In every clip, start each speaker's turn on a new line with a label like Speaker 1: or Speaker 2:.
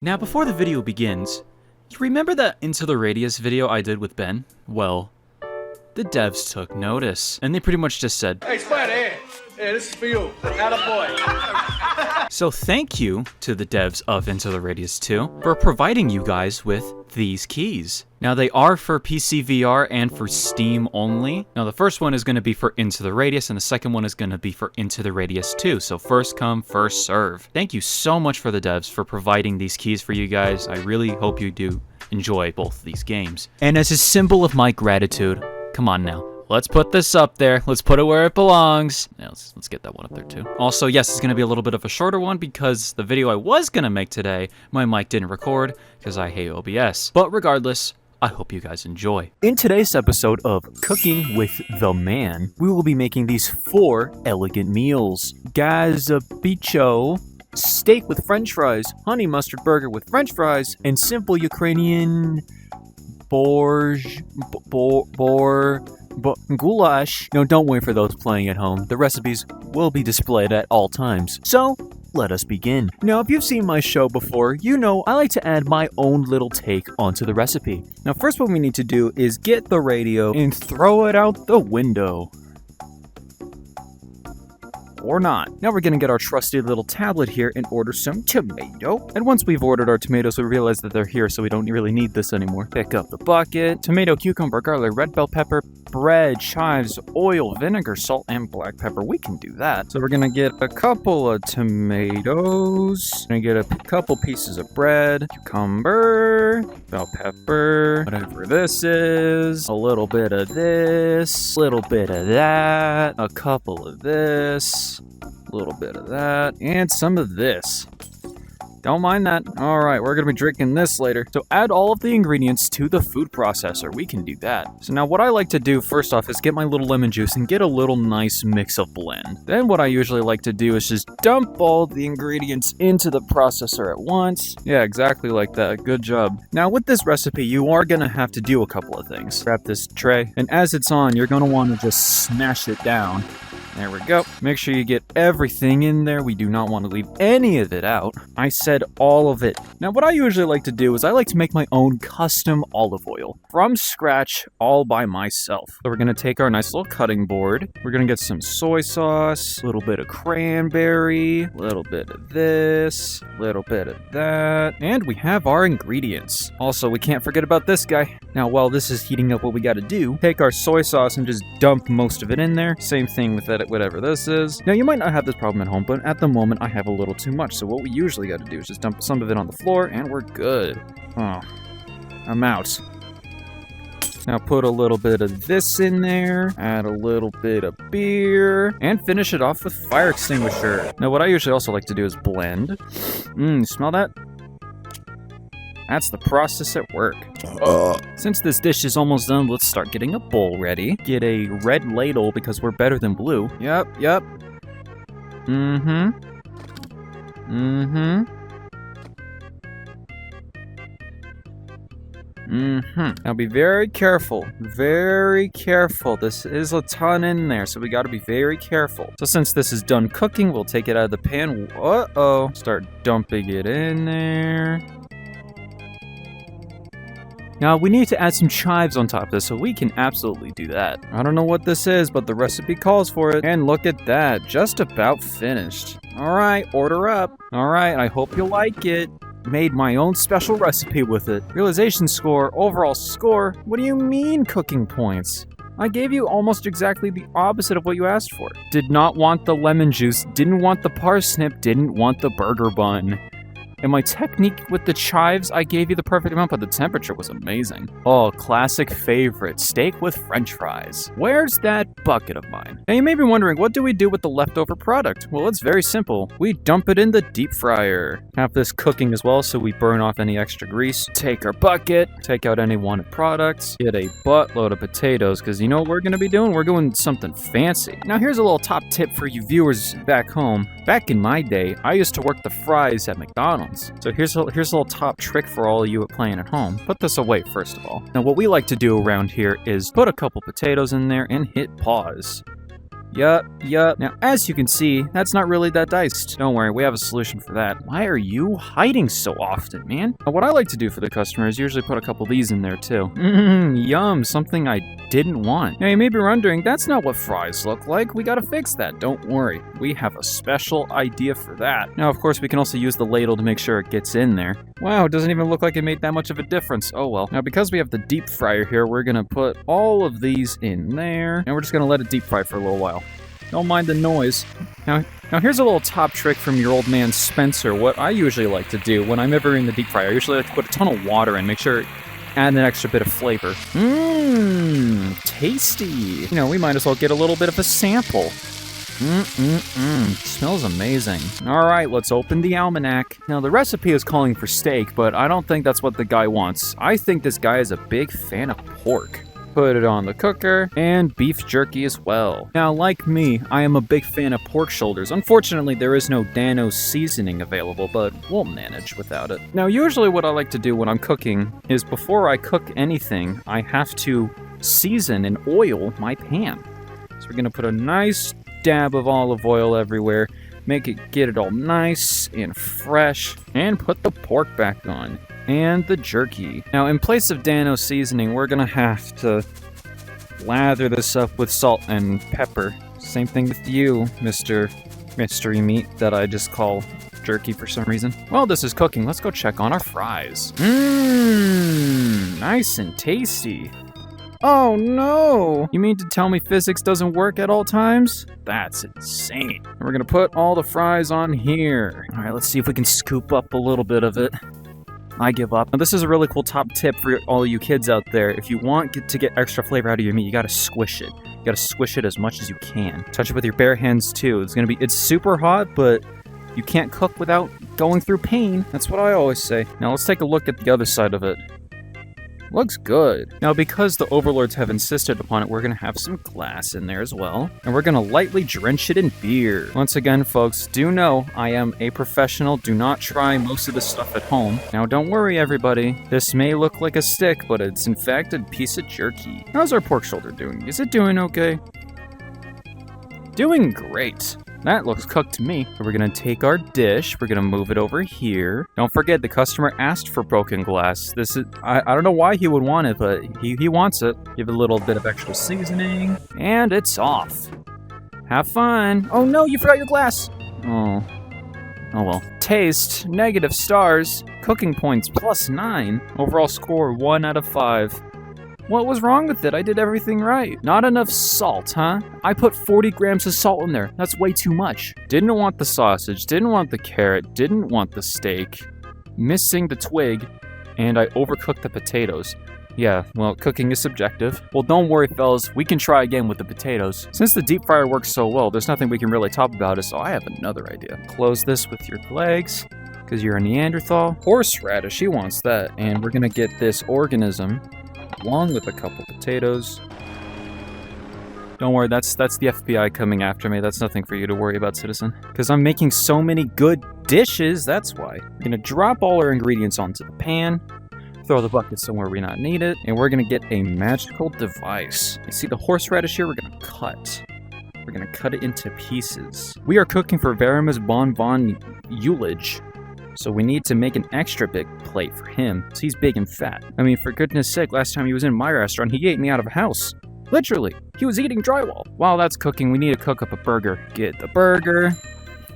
Speaker 1: Now, before the video begins, you remember that Into the Radius video I did with Ben? Well, the devs took notice, and they pretty much just said,
Speaker 2: Hey, Spider, hey, this is for you. Attaboy.
Speaker 1: So thank you to the devs of Into the Radius 2 for providing you guys with these keys. Now they are for PC VR and for Steam only. Now the first one is going to be for Into the Radius and the second one is going to be for Into the Radius 2. So first come, first serve. Thank you so much for the devs for providing these keys for you guys. I really hope you do enjoy both of these games. And as a symbol of my gratitude, come on now. Let's put this up there. Let's put it where it belongs. Yeah, let's get that one up there too. Also, yes, it's going to be a little bit of a shorter one because the video I was going to make today, my mic didn't record because I hate OBS. But regardless, I hope you guys enjoy. In today's episode of Cooking with the Man, we will be making these 4 elegant meals. Gazpacho, steak with french fries, honey mustard burger with french fries, and simple Ukrainian goulash. No, don't wait for those playing at home. The recipes will be displayed at all times. So, let us begin. Now, if you've seen my show before, you know I like to add my own little take onto the recipe. Now, first what we need to do is get the radio and throw it out the window. Or not. Now we're gonna get our trusty little tablet here and order some tomato. And once we've ordered our tomatoes, we realize that they're here, so we don't really need this anymore. Pick up the bucket, tomato, cucumber, garlic, red bell pepper, bread, chives, oil, vinegar, salt, and black pepper. We can do that. So we're gonna get a couple of tomatoes, gonna get a couple pieces of bread, cucumber, bell pepper, whatever this is, a little bit of this, a little bit of that, a couple of this, a little bit of that, and some of this. Don't mind that. Alright, we're gonna be drinking this later. So add all of the ingredients to the food processor. We can do that. So now what I like to do first off is get my little lemon juice and get a little nice mix of blend. Then what I usually like to do is just dump all the ingredients into the processor at once. Yeah, exactly like that. Good job. Now with this recipe, you are gonna have to do a couple of things. Grab this tray, and as it's on, you're gonna want to just smash it down. There we go. Make sure you get everything in there. We do not want to leave any of it out. I said all of it. Now, what I usually like to do is I like to make my own custom olive oil from scratch all by myself. So we're going to take our nice little cutting board. We're going to get some soy sauce, a little bit of cranberry, a little bit of this, a little bit of that, and we have our ingredients. Also, we can't forget about this guy. Now, while this is heating up, what we got to do, take our soy sauce and just dump most of it in there. Same thing with that. Whatever this is. Now, you might not have this problem at home, but at the moment, I have a little too much. So what we usually got to do is just dump some of it on the floor, and we're good. Oh, I'm out. Now put a little bit of this in there, add a little bit of beer, and finish it off with fire extinguisher. Now, what I usually also like to do is blend. Smell that? That's the process at work. Since this dish is almost done, let's start getting a bowl ready. Get a red ladle because we're better than blue. Yep. Now be very careful. Very careful. This is a ton in there, so we gotta be very careful. So since this is done cooking, we'll take it out of the pan. Uh-oh. Start dumping it in there. Now, we need to add some chives on top of this, so we can absolutely do that. I don't know what this is, but the recipe calls for it. And look at that, just about finished. Alright, order up. Alright, I hope you like it. Made my own special recipe with it. Realization score, overall score. What do you mean cooking points? I gave you almost exactly the opposite of what you asked for. Did not want the lemon juice, didn't want the parsnip, didn't want the burger bun. And my technique with the chives, I gave you the perfect amount, but the temperature was amazing. Oh, classic favorite, steak with french fries. Where's that bucket of mine? Now you may be wondering, what do we do with the leftover product? Well, it's very simple. We dump it in the deep fryer. Have this cooking as well, so we burn off any extra grease. Take our bucket, take out any wanted products, get a buttload of potatoes, because you know what we're gonna be doing? We're doing something fancy. Now here's a little top tip for you viewers back home. Back in my day, I used to work the fries at McDonald's. So here's a little top trick for all of you playing at home. Put this away first of all. Now what we like to do around here is put a couple potatoes in there and hit pause. Yup. Now, as you can see, that's not really that diced. Don't worry, we have a solution for that. Why are you hiding so often, man? Now, what I like to do for the customer is usually put a couple of these in there, too. Yum, something I didn't want. Now, you may be wondering, that's not what fries look like. We gotta fix that. Don't worry. We have a special idea for that. Now, of course, we can also use the ladle to make sure it gets in there. Wow, it doesn't even look like it made that much of a difference. Oh well. Now, because we have the deep fryer here, we're gonna put all of these in there, and we're just gonna let it deep fry for a little while. Don't mind the noise. Now here's a little top trick from your old man Spencer. What I usually like to do when I'm ever in the deep fryer, I usually like to put a ton of water in, make sure add an extra bit of flavor. Tasty. You know, we might as well get a little bit of a sample. Smells amazing. All right, let's open the almanac. Now, the recipe is calling for steak, but I don't think that's what the guy wants. I think this guy is a big fan of pork. Put it on the cooker, and beef jerky as well. Now, like me, I am a big fan of pork shoulders. Unfortunately, there is no Dano seasoning available, but we'll manage without it. Now, usually what I like to do when I'm cooking is before I cook anything, I have to season and oil my pan. So we're gonna put a nice dab of olive oil everywhere, get it all nice and fresh, and put the pork back on. And the jerky. Now, in place of Dano seasoning, we're gonna have to lather this up with salt and pepper. Same thing with you, Mr. Mystery Meat, that I just call jerky for some reason. While this is cooking, let's go check on our fries. Nice and tasty. Oh no! You mean to tell me physics doesn't work at all times? That's insane. And we're gonna put all the fries on here. All right, let's see if we can scoop up a little bit of it. I give up. Now, this is a really cool top tip for all you kids out there. If you want to get extra flavor out of your meat, you gotta squish it. You gotta squish it as much as you can. Touch it with your bare hands too. It's super hot, but you can't cook without going through pain. That's what I always say. Now let's take a look at the other side of it. Looks good. Now, because the overlords have insisted upon it, we're gonna have some glass in there as well. And we're gonna lightly drench it in beer. Once again, folks, do know I am a professional. Do not try most of this stuff at home. Now, don't worry, everybody. This may look like a stick, but it's in fact a piece of jerky. How's our pork shoulder doing? Is it doing okay? Doing great. That looks cooked to me. So we're gonna take our dish, we're gonna move it over here. Don't forget, the customer asked for broken glass. I don't know why he would want it, but he wants it. Give it a little bit of extra seasoning, and it's off. Have fun. Oh no, you forgot your glass. Oh well. Taste, negative stars. Cooking points, +9. Overall score, 1 out of 5. What was wrong with it? I did everything right. Not enough salt, huh? I put 40 grams of salt in there. That's way too much. Didn't want the sausage, didn't want the carrot, didn't want the steak. Missing the twig, and I overcooked the potatoes. Yeah, well, cooking is subjective. Well, don't worry, fellas. We can try again with the potatoes. Since the deep fryer works so well, there's nothing we can really top about it, so I have another idea. Close this with your legs, because you're a Neanderthal. Horseradish, he wants that. And we're gonna get this organism along with a couple potatoes. Don't worry, that's the FBI coming after me. That's nothing for you to worry about, citizen. Because I'm making so many good dishes, that's why. We're gonna drop all our ingredients onto the pan, throw the bucket somewhere we not need it, and we're gonna get a magical device. You see the horseradish here? We're gonna cut. We're gonna cut it into pieces. We are cooking for Varimus Bonbon Eulage. So we need to make an extra big plate for him, so he's big and fat. I mean, for goodness sake, last time he was in my restaurant, he ate me out of a house. Literally, he was eating drywall. While that's cooking, we need to cook up a burger. Get the burger.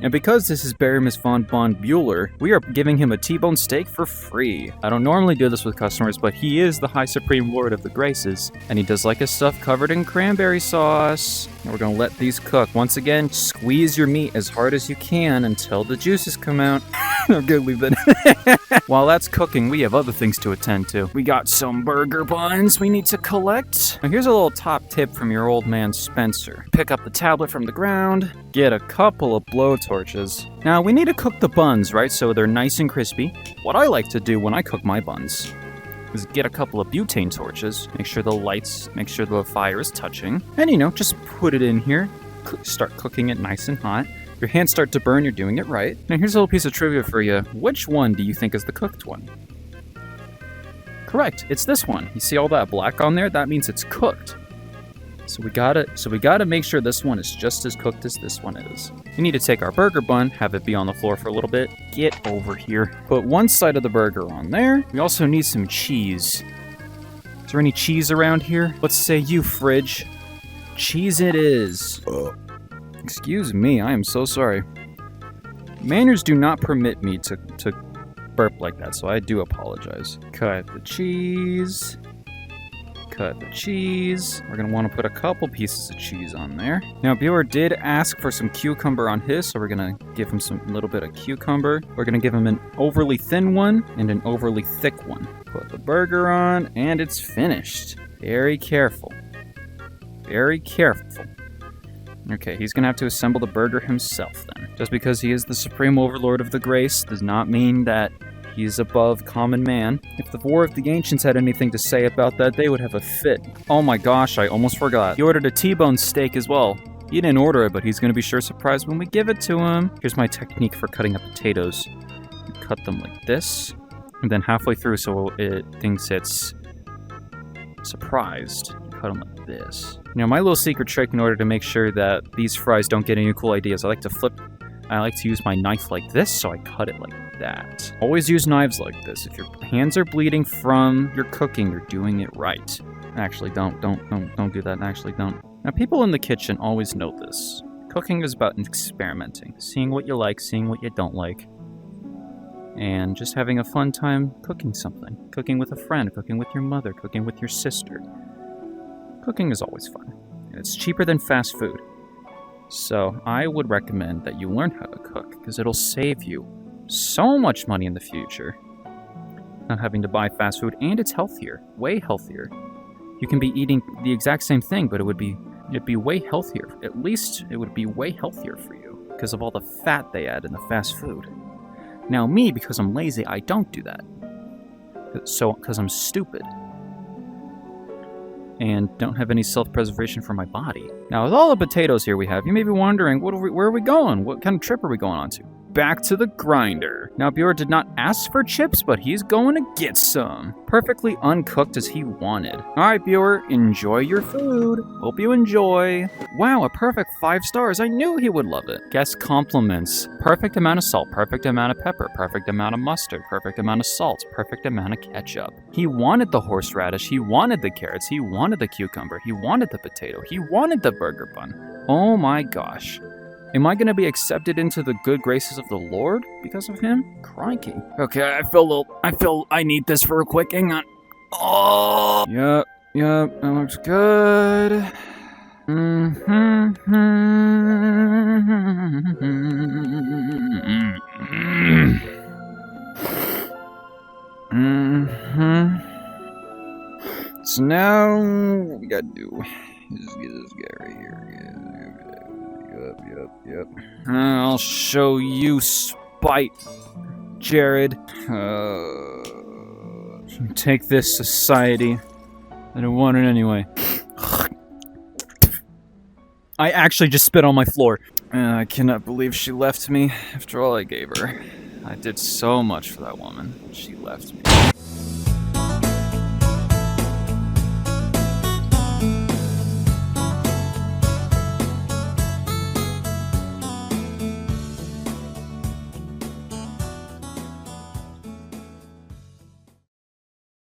Speaker 1: And because this is Baramus von Bueller, we are giving him a T-bone steak for free. I don't normally do this with customers, but he is the High Supreme Lord of the Graces, and he does like his stuff covered in cranberry sauce. And we're gonna let these cook. Once again, squeeze your meat as hard as you can until the juices come out. I'm gonna leave that. While that's cooking, we have other things to attend to. We got some burger buns we need to collect. Now here's a little top tip from your old man Spencer. Pick up the tablet from the ground, get a couple of blowtorches. Now we need to cook the buns, right? So they're nice and crispy. What I like to do when I cook my buns is get a couple of butane torches, make sure the fire is touching, and just put it in here, start cooking it nice and hot. Your hands start to burn, you're doing it right. Now here's a little piece of trivia for you. Which one do you think is the cooked one? Correct, it's this one. You see all that black on there? That means it's cooked. So we gotta make sure this one is just as cooked as this one is. We need to take our burger bun, have it be on the floor for a little bit. Get over here. Put one side of the burger on there. We also need some cheese. Is there any cheese around here? What say you, fridge? Cheese it is. Excuse me, I am so sorry. Manners do not permit me to burp like that, so I do apologize. Cut the cheese. Cut the cheese. We're gonna want to put a couple pieces of cheese on there. Now, Bueller did ask for some cucumber on his, so we're gonna give him a little bit of cucumber. We're gonna give him an overly thin one and an overly thick one. Put the burger on, and it's finished. Very careful. Very careful. Okay, he's gonna have to assemble the burger himself then. Just because he is the supreme overlord of the grace does not mean that he is above common man. If the War of the Ancients had anything to say about that, they would have a fit. Oh my gosh, I almost forgot. He ordered a T-bone steak as well. He didn't order it, but he's gonna be sure surprised when we give it to him. Here's my technique for cutting up potatoes. You cut them like this, and then halfway through so it thinks it's surprised, you cut them like this. Now, my little secret trick in order to make sure that these fries don't get any cool ideas, I like to use my knife like this, so I cut it like that. Always use knives like this. If your hands are bleeding from your cooking, you're doing it right. Actually, don't do that. Actually, don't. Now, people in the kitchen always know this. Cooking is about experimenting, seeing what you like, seeing what you don't like, and just having a fun time cooking something. Cooking with a friend, cooking with your mother, cooking with your sister. Cooking is always fun, and it's cheaper than fast food. So I would recommend that you learn how to cook, because it'll save you so much money in the future. Not having to buy fast food, and it's healthier, way healthier. You can be eating the exact same thing, but it'd be way healthier. At least it would be way healthier for you, because of all the fat they add in the fast food. Now me, because I'm lazy, I don't do that. Because I'm stupid. And don't have any self-preservation for my body. Now, with all the potatoes here we have, you may be wondering, where are we going? What kind of trip are we going on to? Back to the grinder. Now, Bueller did not ask for chips, but he's going to get some. Perfectly uncooked as he wanted. All right, Bueller, enjoy your food. Hope you enjoy. Wow, a perfect 5 stars. I knew he would love it. Guest compliments. Perfect amount of salt, perfect amount of pepper, perfect amount of mustard, perfect amount of salt, perfect amount of ketchup. He wanted the horseradish, he wanted the carrots, he wanted the cucumber, he wanted the potato, he wanted the burger bun. Oh my gosh. Am I gonna be accepted into the good graces of the Lord because of him? Crikey. Okay, I feel I need this for a quick, hang on. Oh! Yep, that looks good. So now, what we gotta do is get this guy right here. Yep. I'll show you spite, Jared. Take this, society. I don't want it anyway. I actually just spit on my floor. I cannot believe she left me after all I gave her. I did so much for that woman. She left me.